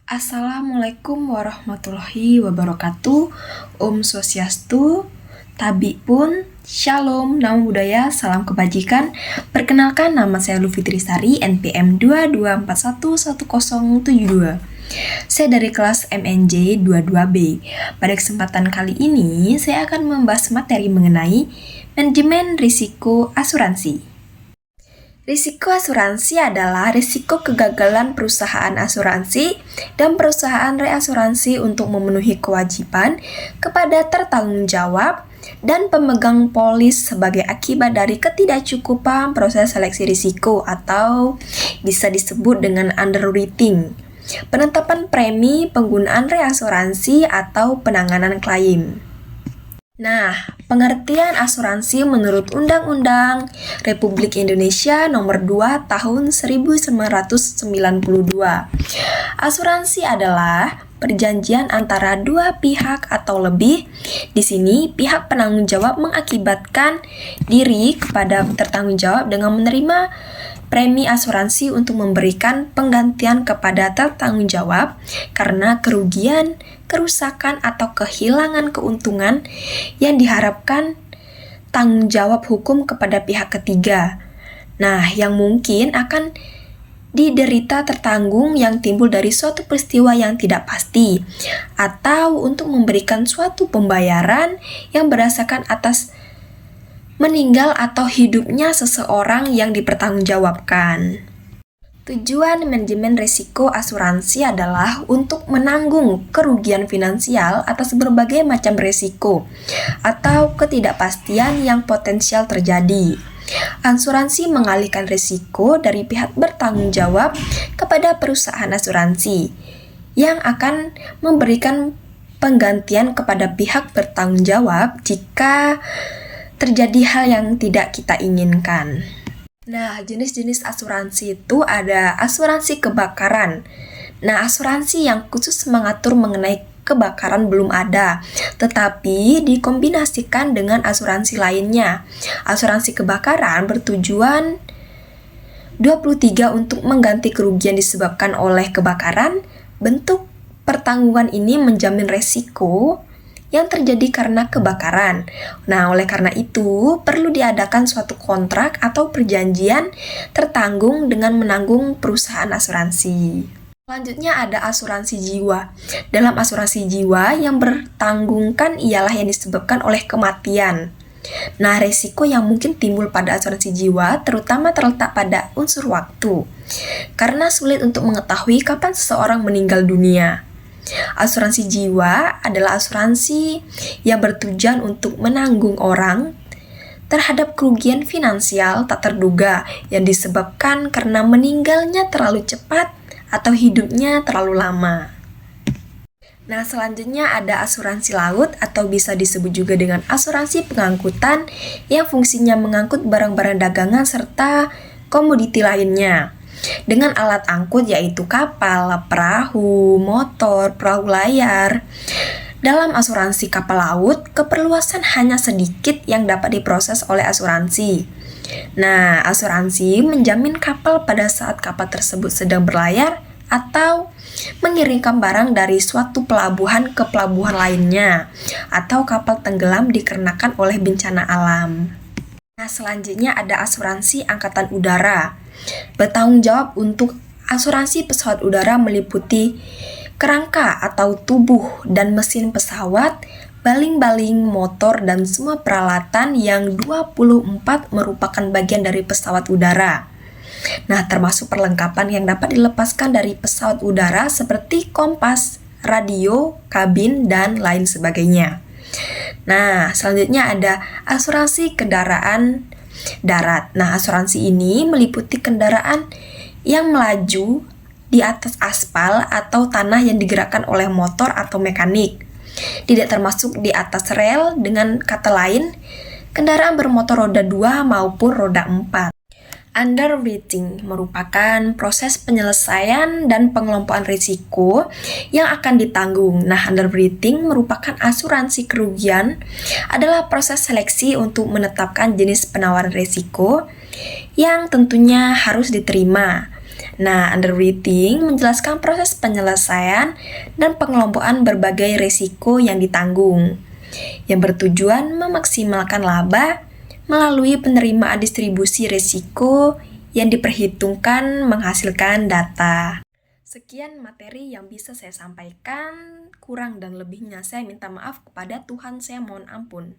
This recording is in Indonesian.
Assalamualaikum warahmatullahi wabarakatuh. Om Swastiastu, Tabi pun, Shalom, Namo Buddhaya, Salam Kebajikan. Perkenalkan, nama saya Luffy Trisari, NPM 22411072. Saya dari kelas MNJ 22B. Pada kesempatan kali ini, saya akan membahas materi mengenai manajemen risiko asuransi. Risiko asuransi adalah risiko kegagalan perusahaan asuransi dan perusahaan reasuransi untuk memenuhi kewajiban kepada tertanggungjawab dan pemegang polis sebagai akibat dari ketidakcukupan proses seleksi risiko atau bisa disebut dengan underwriting, penetapan premi, penggunaan reasuransi atau penanganan klaim. Nah, pengertian asuransi menurut Undang-Undang Republik Indonesia Nomor 2 Tahun 1992. Asuransi adalah perjanjian antara dua pihak atau lebih. Di sini, pihak penanggung jawab mengakibatkan diri kepada tertanggung jawab dengan menerima premi asuransi untuk memberikan penggantian kepada tertanggung jawab karena kerugian, kerusakan, atau kehilangan keuntungan yang diharapkan tanggung jawab hukum kepada pihak ketiga. Nah, yang mungkin akan diderita tertanggung yang timbul dari suatu peristiwa yang tidak pasti, atau untuk memberikan suatu pembayaran yang berdasarkan atas meninggal atau hidupnya seseorang yang dipertanggungjawabkan. Tujuan manajemen risiko asuransi adalah untuk menanggung kerugian finansial atas berbagai macam risiko atau ketidakpastian yang potensial terjadi. Asuransi mengalihkan risiko dari pihak bertanggung jawab kepada perusahaan asuransi yang akan memberikan penggantian kepada pihak bertanggung jawab jika terjadi hal yang tidak kita inginkan. Nah, jenis-jenis asuransi itu ada asuransi kebakaran. Nah, asuransi yang khusus mengatur mengenai kebakaran belum ada, tetapi dikombinasikan dengan asuransi lainnya. Asuransi kebakaran bertujuan 23 untuk mengganti kerugian disebabkan oleh kebakaran. Bentuk pertanggungan ini menjamin resiko yang terjadi karena kebakaran. Nah, oleh karena itu, perlu diadakan suatu kontrak atau perjanjian tertanggung dengan menanggung perusahaan asuransi. Selanjutnya ada asuransi jiwa. Dalam asuransi jiwa yang bertanggungkan ialah yang disebabkan oleh kematian. Nah, resiko yang mungkin timbul pada asuransi jiwa terutama terletak pada unsur waktu, karena sulit untuk mengetahui kapan seseorang meninggal dunia. Asuransi jiwa adalah asuransi yang bertujuan untuk menanggung orang terhadap kerugian finansial tak terduga yang disebabkan karena meninggalnya terlalu cepat atau hidupnya terlalu lama. Nah, selanjutnya ada asuransi laut atau bisa disebut juga dengan asuransi pengangkutan yang fungsinya mengangkut barang-barang dagangan serta komoditi lainnya dengan alat angkut yaitu kapal, perahu, motor, perahu layar. Dalam asuransi kapal laut, keperluasan hanya sedikit yang dapat diproses oleh asuransi. Nah, asuransi menjamin kapal pada saat kapal tersebut sedang berlayar atau mengirimkan barang dari suatu pelabuhan ke pelabuhan lainnya, atau kapal tenggelam dikarenakan oleh bencana alam. Nah, selanjutnya ada asuransi angkatan udara. Bertanggung jawab untuk asuransi pesawat udara meliputi kerangka atau tubuh dan mesin pesawat, baling-baling, motor, dan semua peralatan yang 24 merupakan bagian dari pesawat udara. Nah, termasuk perlengkapan yang dapat dilepaskan dari pesawat udara seperti kompas, radio, kabin, dan lain sebagainya. Nah, selanjutnya ada asuransi kendaraan darat. Nah, asuransi ini meliputi kendaraan yang melaju di atas aspal atau tanah yang digerakkan oleh motor atau mekanik. Tidak termasuk di atas rel, dengan kata lain, kendaraan bermotor roda 2 maupun roda 4. Underwriting merupakan proses penyelesaian dan pengelompokan risiko yang akan ditanggung. Nah, underwriting merupakan asuransi kerugian adalah proses seleksi untuk menetapkan jenis penawaran risiko yang tentunya harus diterima. Nah, underwriting menjelaskan proses penyelesaian dan pengelompokan berbagai risiko yang ditanggung, yang bertujuan memaksimalkan laba melalui penerimaan distribusi risiko yang diperhitungkan menghasilkan data. Sekian materi yang bisa saya sampaikan, kurang dan lebihnya saya minta maaf kepada Tuhan, saya mohon ampun.